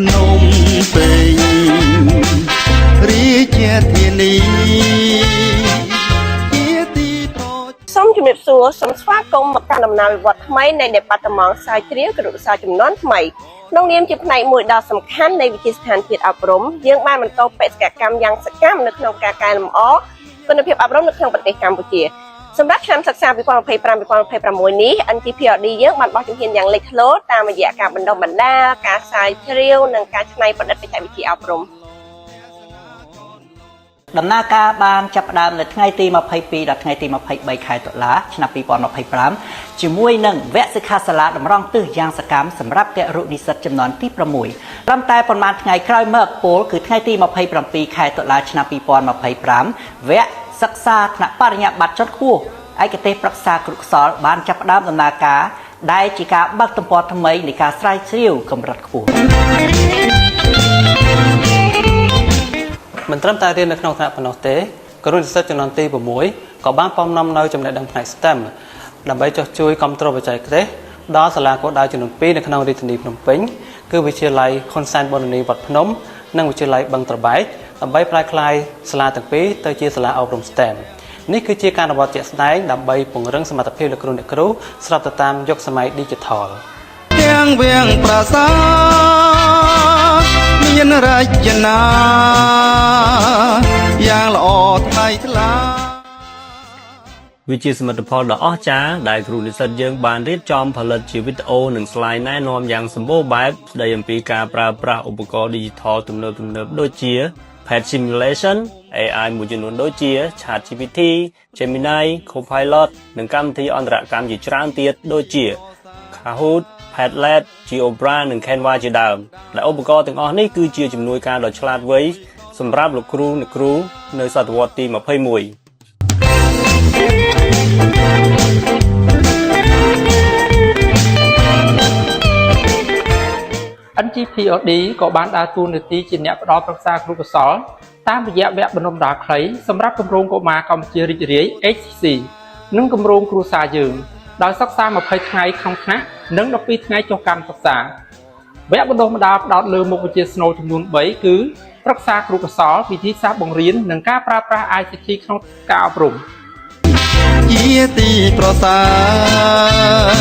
นมเป่งรีเจทีนีសូមជម្រាបសួរសូមស្វាគមន៍មកកាន់ដំណើរវិវត្តថ្មីនៃдепាតឺម៉ង់សាយជ្រាវគរុសាចំនួនថ្មីក្នុងនាមជាផ្នែកមួយដ៏សំខាន់នៃវិទ្យាស្ថានភាពអប់រំយើងបានបន្តបេសកកម្មយ៉ាងសកម្មនៅក្នុងការកែលម្អគុណភាពអប់រំនៅក្នុងប្រទេសកម្ពុជាសម្រាប់ឆ្នាំសិក្សា2025-2026នេះ NTPRD យើងបានបោះជំហានយ៉ាងលេចធ្លោតាមរយៈការបណ្ដុះបណ្ដាលការស្រាវជ្រាវនិងការច្នៃប្រឌិតបច្ចេកវិទ្យាអប់រំដំណើរការបានចាប់ផ្ដើមនៅថ្ងៃទី22ដល់ថ្ងៃទី23ខែតុលាឆ្នាំ2025ជាមួយនឹងវគ្គសិក្ខាសាលាតម្រង់ទិសយ៉ាងសកម្មសម្រាប់គរុនិស្សិតចំនួនទី6ត្រឹមតែប៉ុន្មានថ្ងៃក្រោយមកពលគឺថ្ងៃទី27ខែតុលាឆ្នាំ2025វគ្គសិក្សាថ្នាក់បរិញ្ញាបត្រជាន់ខ្ពស់ឯកទេសប្រឹក្សាគ្រូកសលបានចាប់ផ្ដើមដំណើរការដែលជាការបើកទំព័រថ្មីនៃការស្រាវជ្រាវកម្រិតខ្ពស់មិនត្រឹមតែរៀននៅក្នុងថ្នាក់ប៉ុណ្ណោះទេគរុនិស្សិតចំនួនទី6ក៏បានពំនាំនៅចំណេះដឹងផ្នែក STEM ដើម្បីចុះជួយគ្រប់គ្រងបច្ចេកទេសដល់សាលាគោលដៅចំនួន2នៅក្នុងរាជធានីភ្នំពេញគឺវិទ្យាល័យខុនសែនប៊ុនរនីវត្តភ្នំនិងវិទ្យាល័យបឹងត្របែកដើម្បីប្រែក្លាយសាលាទាំងពីរទៅជាសាលាអប់រំ STEM នេះគឺជាការអនុវត្តជាក់ស្ដែងដើម្បីពង្រឹងសមត្ថភាពលោកគ្រូអ្នកគ្រូស្របទៅតាមយុគសម័យ Digital ទាំងវៀងប្រាសាទមានរចនាយ៉ាងល្អថ្លៃថ្លាវាជាសមិទ្ធផលដ៏អស្ចារ្យដែលគ្រូនិស្សិតយើងបានរៀបចំផលិតជាវីដេអូនិង slide ណែនាំយ៉ាងសម្បូរបែបស្ដីអំពីការប្រើប្រាស់ឧបករណ៍ Digital ទំនើបៗដូចជា Pet Simulation AI មួយចំនួនដូចជា ChatGPT Gemini Copilot និងកម្មវិធីអន្តរកម្មជាច្រើនទៀតដូចជា Kahoot Padlet Geobra និង Canva ជាដើមដែលឧបករណ៍ទាំងអស់នេះគឺជាជំនួយការដ៏ឆ្លាតវៃសម្រាប់លោកគ្រូអ្នកគ្រូនៅសតវត្សទី21NTPRD ក៏បានដើរតួនាទីជាអ្នកផ្ដល់ប្រឹក្សាគ្រូកុសលតាមរយៈវគ្គបណ្ដុះបណ្ដាលខ្លីសម្រាប់គម្រោងកុមារកម្ពុជារីករាយ HCC និងគម្រោងគ្រួសារយើងដោយសិក្សា20ថ្ងៃក្នុងថ្នាក់និង12ថ្ងៃចុះកម្មសិក្សាវគ្គបណ្ដុះបណ្ដាលផ្ដោតលើមុខវិជ្ជាស្នូលចំនួន3គឺប្រឹក្សាគ្រូកុសលវិធីសាស្ត្របង្រៀននិងការប្រើប្រាស់ ICT ក្នុងការអប់រំជាទីប្រសើរ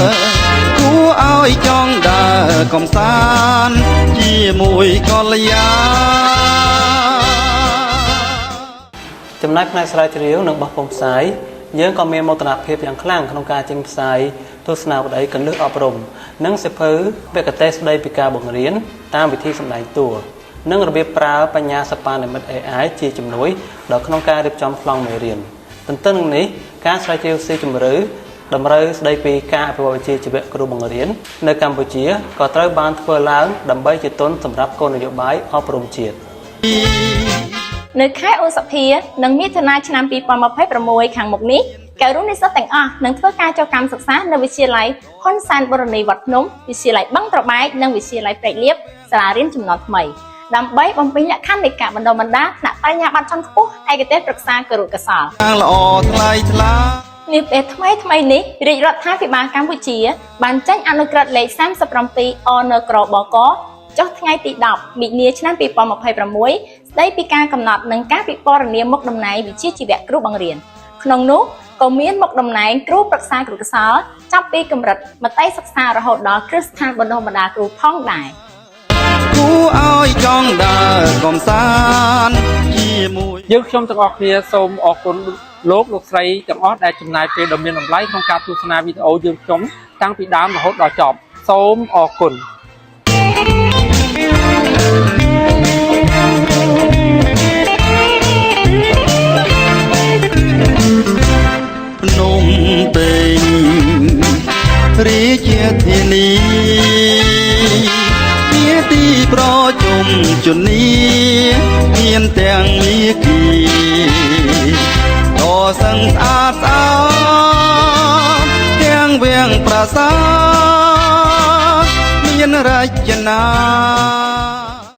គួរឲ្យចង់ដើរកំសាន្តជាមួយកល្យាចំណែកផ្នែកស្រាវជ្រាវនិងបោះពុម្ពផ្សាយយើងក៏មានមោទនភាពយ៉ាងខ្លាំងក្នុងការចេញផ្សាយទស្សនាវដ្តីគន្លឹះអប់រំនិងសៀវភៅបច្ចេកទេសស្ដីពីការបង្រៀនតាមវិធីសម្ដែងតួនិងរបៀបប្រើបញ្ញាសិប្បនិម្មិត AI ជាជំនួយដល់ក្នុងការរៀបចំប្លង់មេរៀនទន្ទឹមនឹងនេះការស្រាវជ្រាវស៊ីជម្រៅតម្រូវស្ដីពីការអភិវឌ្ឍវិជ្ជាជីវៈគ្រូបង្រៀននៅកម្ពុជាក៏ត្រូវបានធ្វើឡើងដើម្បីជាទុនសម្រាប់គោលនយោបាយអប់រំជាតិនៅខែឧសភានិងមិថុនាឆ្នាំ2026ខាងមុខនេះគរុនិស្សិតទាំងអស់នឹងធ្វើការចុះកម្មសិក្សានៅវិទ្យាល័យហ៊ុនសែនបូរនីវត្តភ្នំវិទ្យាល័យបឹងត្របែកនិងវិទ្យាល័យព្រែកលៀបសាលារៀនចំនួនថ្មីដើម្បីបំពេញលក្ខខណ្ឌនៃការបណ្ដុះបណ្ដាលថ្នាក់បរិញ្ញាបត្រជាន់ខ្ពស់ឯកទេសប្រឹក្សាគរុកោសល្យល្អថ្លៃថ្លានាពេលថ្មីនេះរាជរដ្ឋាភិបាលកម្ពុជាបានចេញអនុក្រឹត្យលេខ37 អនក្របកចុះថ្ងៃទី10មិនិនាឆ្នាំ2026ស្ដីពីការកំណត់និងការពិពណ៌នាមុខតំណែងវិជ្ជាជីវៈគ្រូបង្រៀនក្នុងនោះក៏មានមុខតំណែងគ្រូប្រឹក្សាគ្រូកោសល្យចាប់ពីកម្រិតមត្តេយ្យសិក្សារហូតដល់គ្រឹះស្ថានបណ្ដុះបណ្ដាលគ្រូផងដែរគួរឲ្យចង់ដើរកំសាន្តជាមួយយើងខ្ញុំទាំងអស់គ្នាសូមអរគុណលោកស្រីទាំងអស់ដែលចំណាយពេលដ៏មានតម្លៃក្នុងការទស្សនាវីដេអូយើងខ្ញុំតាំងពីដើមរហូតដល់ចប់សូមអរគុណភ្នំពេញរាជាធានីជាទីប្រជុំជននីមានទាំងមាគីដ៏សឹងស្អាតស្អាតទាំងវាងប្រាសាទមានរចនា